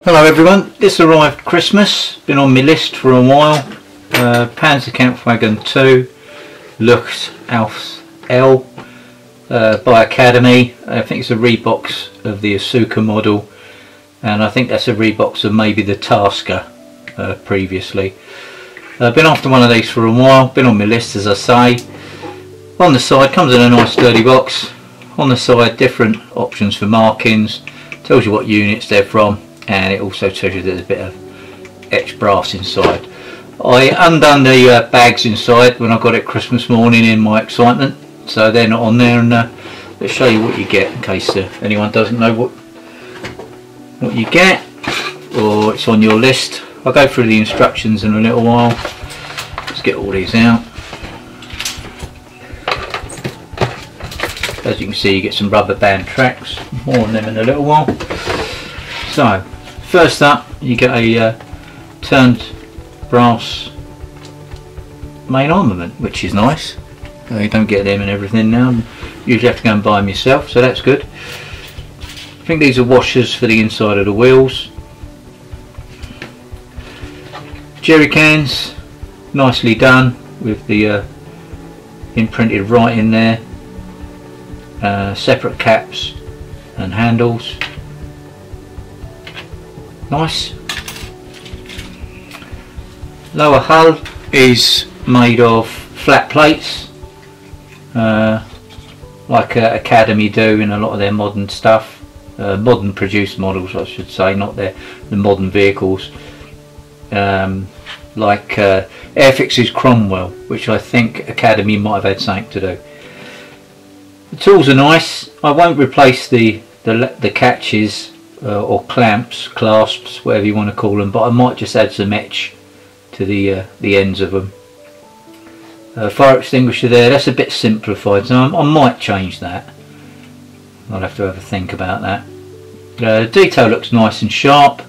Hello everyone, this arrived Christmas, been on my list for a while. Panzer Kampfwagen 2, Luchs Ausf.L by Academy. I think it's a rebox of the Asuka model, and I think that's a rebox of maybe the Tasca previously. Been after one of these for a while, been on my list as I say. On the side, comes in a nice sturdy box. On the side, different options for markings, tells you what units they're from, and it also tells you there's a bit of etched brass inside. I undone the bags inside when I got it Christmas morning in my excitement, so they're not on there, and let's show you what you get in case anyone doesn't know what you get, or it's on your list. I'll go through the instructions in a little while. Let's get all these out. As you can see, you get some rubber band tracks, more on them in a little while. So first up, you get a turned brass main armament, which is nice. You don't get them and everything now. You usually have to go and buy them yourself, so that's good. I think these are washers for the inside of the wheels. Jerry cans, nicely done with the imprinted writing there. Separate caps and handles. Nice. Lower hull is made of flat plates, like Academy do in a lot of their modern stuff, modern produced models I should say, not the modern vehicles, like Airfix's Cromwell, which I think Academy might have had something to do. The tools are nice. I won't replace the catches or clamps, clasps, whatever you want to call them, but I might just add some etch to the ends of them. Fire extinguisher there, that's a bit simplified, so I might change that. I'll have to have a think about that. The detail looks nice and sharp.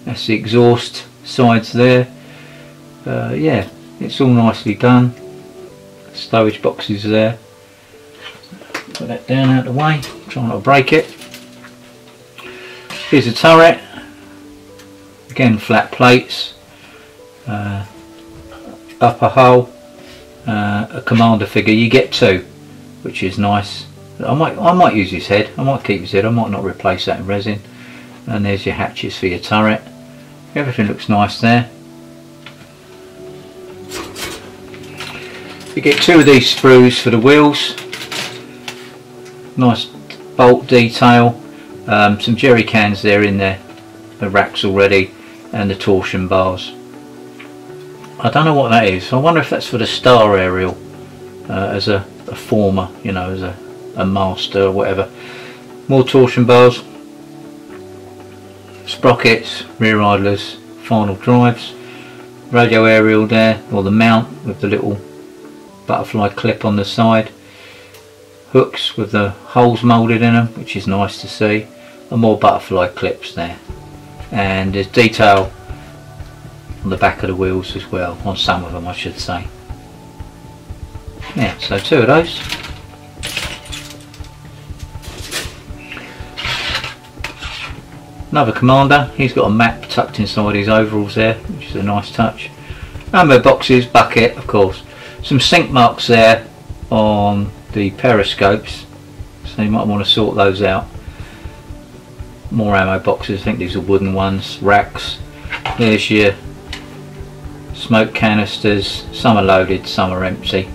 That's the exhaust sides there. Yeah, it's all nicely done. Stowage boxes there. Put that down out of the way, try not to break it. Here's a turret, again flat plates, upper hull, a commander figure. You get two, which is nice. I might use his head, I might keep his head, I might not replace that in resin. And there's your hatches for your turret. Everything looks nice there. You get two of these sprues for the wheels. Nice bolt detail. Some jerry cans there in there, the racks already, and the torsion bars. I don't know what that is. I wonder if that's for the star aerial, as a former, you know, as a master or whatever. More torsion bars, sprockets, rear idlers, final drives, radio aerial there, or the mount with the little butterfly clip on the side. Hooks with the holes moulded in them, which is nice to see, and more butterfly clips there. And there's detail on the back of the wheels as well, on some of them I should say. Yeah, so two of those. Another commander, he's got a map tucked inside his overalls there, which is a nice touch. Ammo boxes, bucket of course. Some sink marks there on the periscopes, so you might want to sort those out. More ammo boxes, I think these are wooden ones, racks. There's your smoke canisters, some are loaded, some are empty.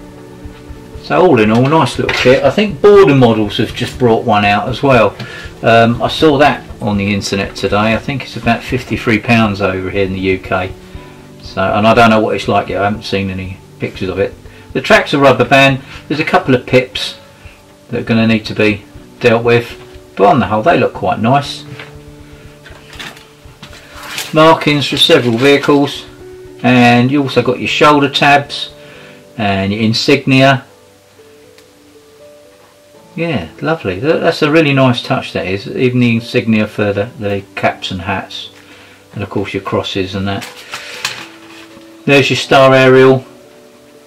So all in all, nice little kit. I think E.Models have just brought one out as well. I saw that on the internet today. I think it's about £53 over here in the UK. So, and I don't know what it's like yet, I haven't seen any pictures of it. The tracks are rubber band. There's a couple of pips that are going to need to be dealt with, but on the whole they look quite nice. Markings for several vehicles, and you also got your shoulder tabs and your insignia. Yeah, lovely. That's a really nice touch, that is. Even the insignia for the caps and hats, and of course your crosses and that. There's your star aerial.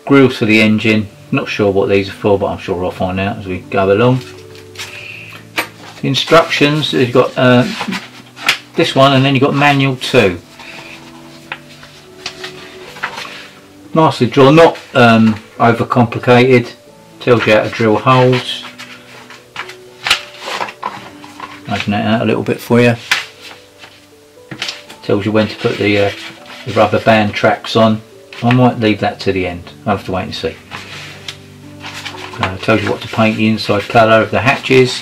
Grills for the engine. Not sure what these are for, but I'm sure I'll find out as we go along. Instructions, you've got this one, and then you've got manual 2. Nicely drawn, not overcomplicated. Tells you how to drill holes. Open that out a little bit for you. Tells you when to put the rubber band tracks on. I might leave that to the end. I'll have to wait and see. Tells you what to paint the inside colour of the hatches.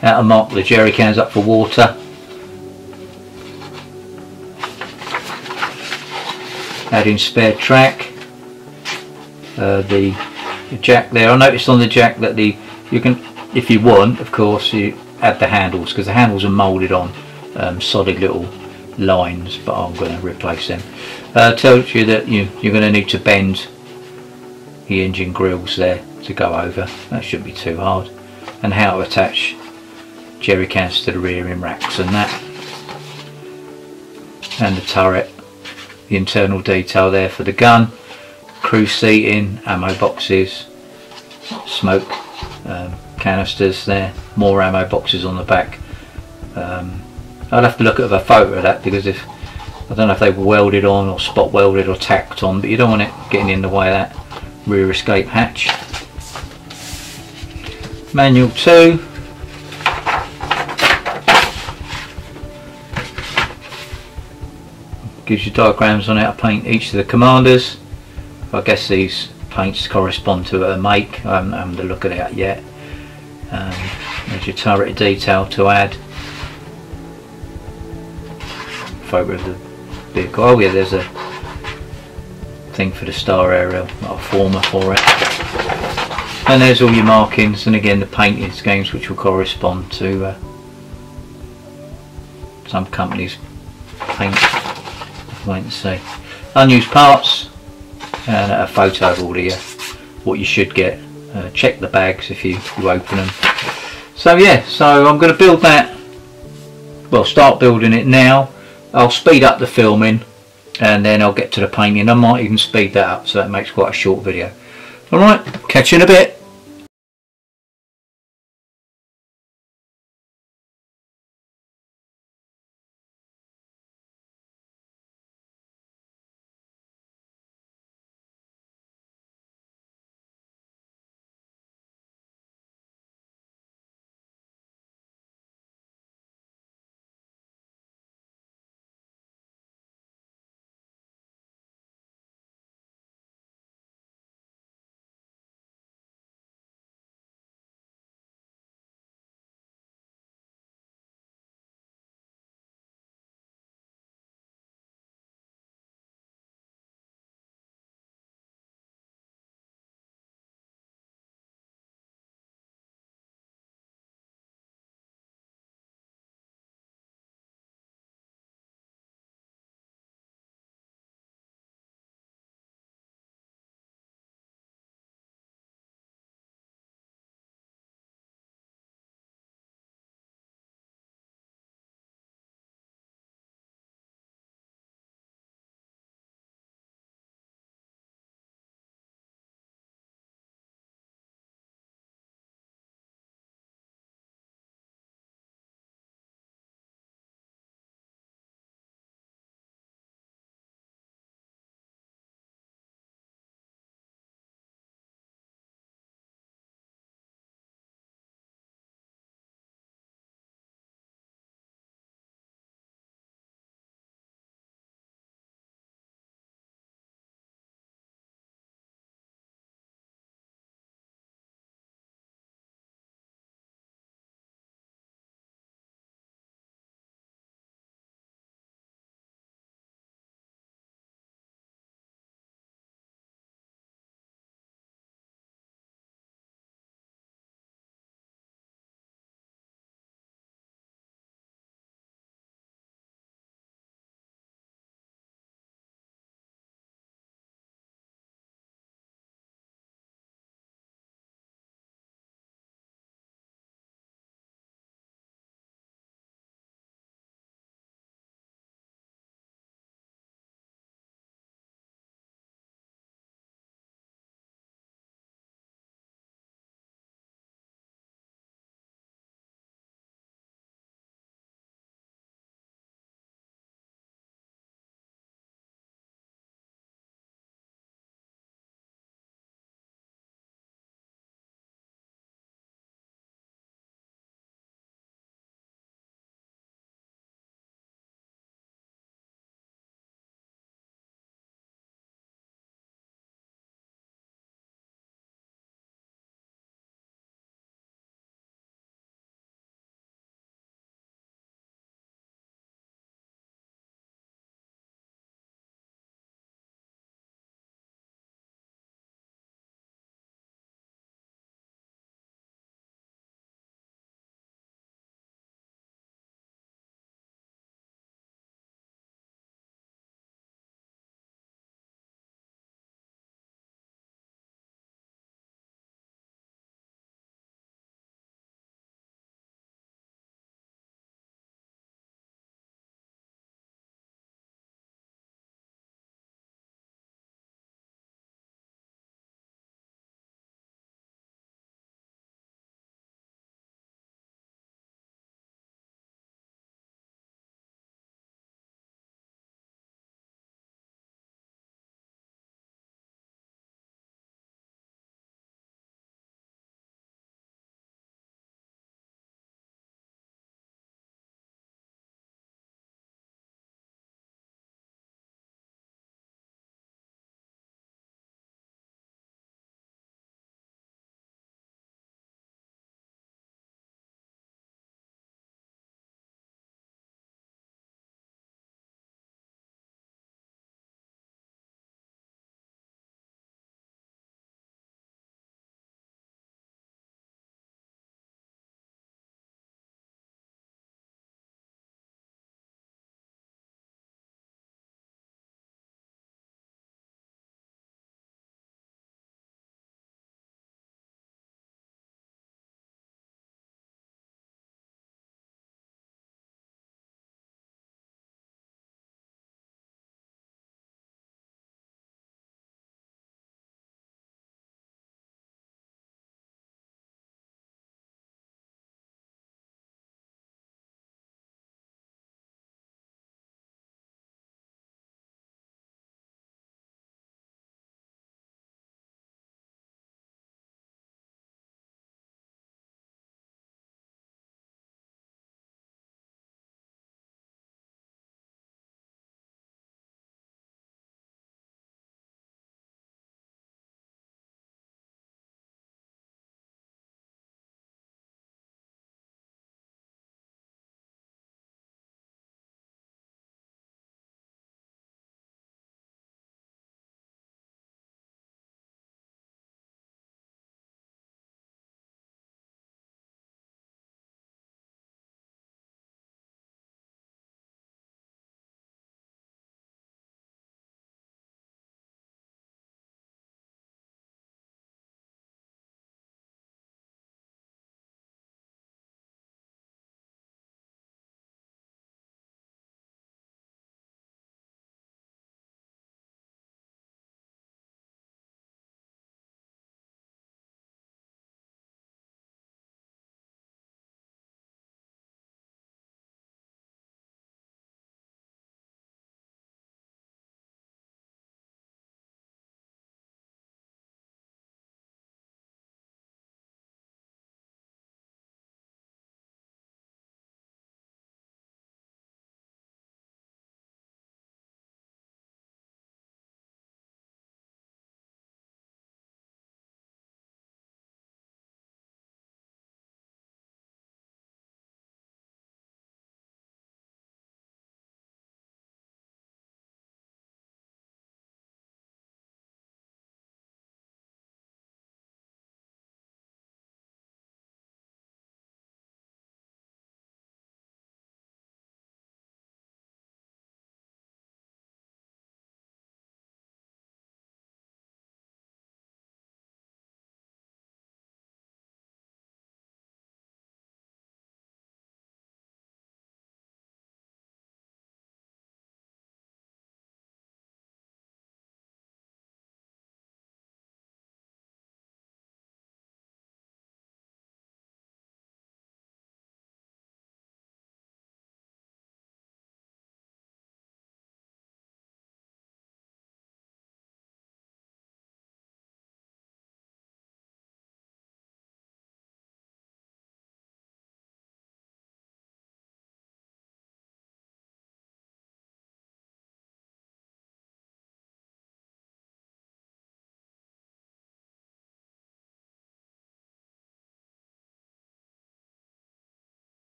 How to mark the jerry cans up for water. Adding spare track. The jack there. I noticed on the jack that you can, if you want, of course, you add the handles, because the handles are moulded on solid little lines, but I'm going to replace them. Tells you that you're going to need to bend the engine grills there to go over. That shouldn't be too hard. And how to attach jerry cans to the rear end racks and that. And the turret. The internal detail there for the gun. Crew seating, ammo boxes, smoke canisters there, more ammo boxes on the back. I'll have to look at a photo of that, because I don't know if they were welded on or spot welded or tacked on, but you don't want it getting in the way of that rear escape hatch. Manual 2. Gives you diagrams on how to paint each of the commanders. I guess these paints correspond to a make. I haven't had a look at it yet. There's your turret detail to add. Photo of the vehicle. Oh yeah, there's a thing for the star aerial, not a former for it. And there's all your markings, and again the painting schemes which will correspond to some companies' paint. Wait and see. Unused parts, and a photo of all the what you should get. Check the bags if you open them. So yeah, so I'm going to build that. Well, start building it now. I'll speed up the filming, and then I'll get to the painting. I might even speed that up so it makes quite a short video. Alright, catch you in a bit.